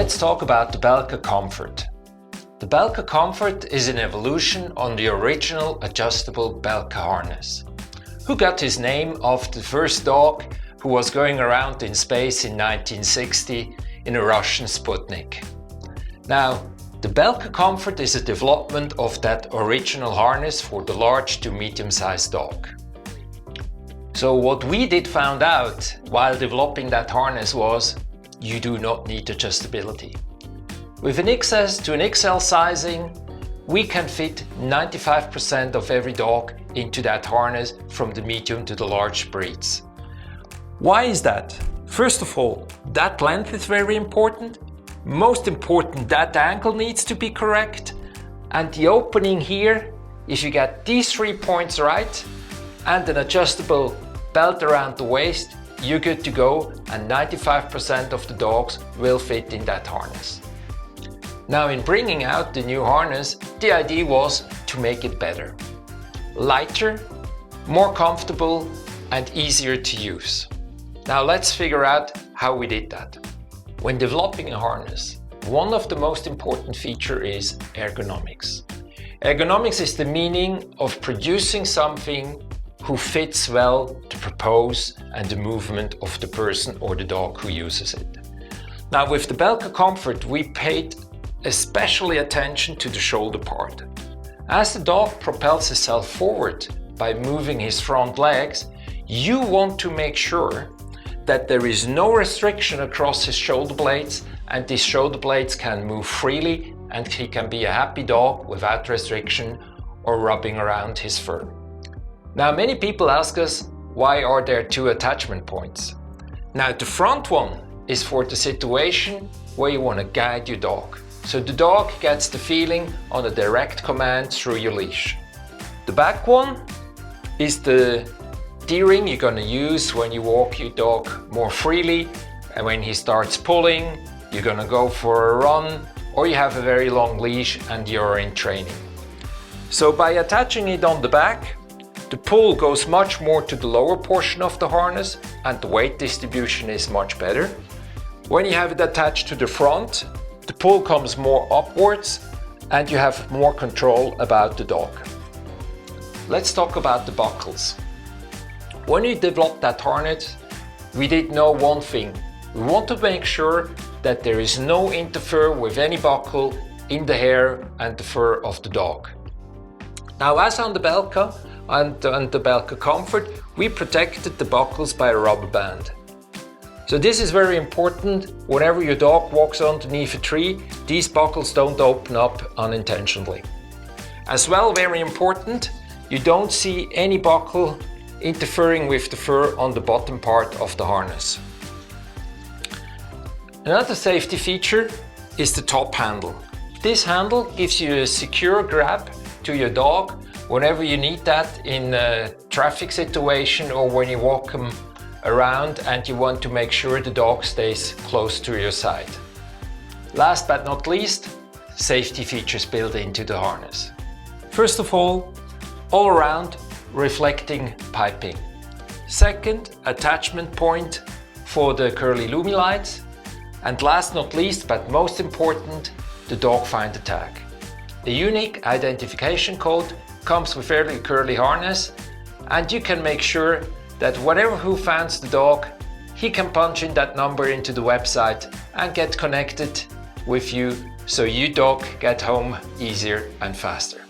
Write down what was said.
Let's talk about the Belka Comfort. The Belka Comfort is an evolution on the original adjustable Belka harness, who got his name of the first dog who was going around in space in 1960 in a Russian Sputnik. Now, the Belka Comfort is a development of that original harness for the large to medium-sized dog. So what we found out while developing that harness was, you do not need adjustability. With an XS to an XL sizing, we can fit 95% of every dog into that harness from the medium to the large breeds. Why is that? First of all, that length is very important. Most important, that angle needs to be correct. And the opening here, if you get these 3 points right and an adjustable belt around the waist, you're good to go, and 95% of the dogs will fit in that harness. Now, in bringing out the new harness, the idea was to make it better. Lighter, more comfortable, and easier to use. Now let's figure out how we did that. When developing a harness, one of the most important features is ergonomics. Ergonomics is the meaning of producing something who fits well to purpose and the movement of the person or the dog who uses it. Now, with the Belka Comfort, we paid especially attention to the shoulder part. As the dog propels himself forward by moving his front legs, you want to make sure that there is no restriction across his shoulder blades, and these shoulder blades can move freely and he can be a happy dog without restriction or rubbing around his fur. Now, many people ask us, why are there 2 attachment points? Now, the front one is for the situation where you want to guide your dog. So the dog gets the feeling on a direct command through your leash. The back one is the steering you're going to use when you walk your dog more freely, and when he starts pulling, you're going to go for a run, or you have a very long leash and you're in training. So by attaching it on the back, the pull goes much more to the lower portion of the harness and the weight distribution is much better. When you have it attached to the front, the pull comes more upwards and you have more control about the dog. Let's talk about the buckles. When we developed that harness, we did know one thing. We want to make sure that there is no interfere with any buckle in the hair and the fur of the dog. Now, as on the Belka and the Belka Comfort, we protected the buckles by a rubber band. So this is very important. Whenever your dog walks underneath a tree, these buckles don't open up unintentionally. As well, very important, you don't see any buckle interfering with the fur on the bottom part of the harness. Another safety feature is the top handle. This handle gives you a secure grab to your dog whenever you need that in a traffic situation or when you walk him around and you want to make sure the dog stays close to your side. Last but not least, safety features built into the harness. First of all around reflecting piping. Second, attachment point for the curly Lumi lights. And last not least, but most important, the dog finder tag. The unique identification code comes with every curly harness, and you can make sure that whatever who finds the dog, he can punch in that number into the website and get connected with you so your dog get home easier and faster.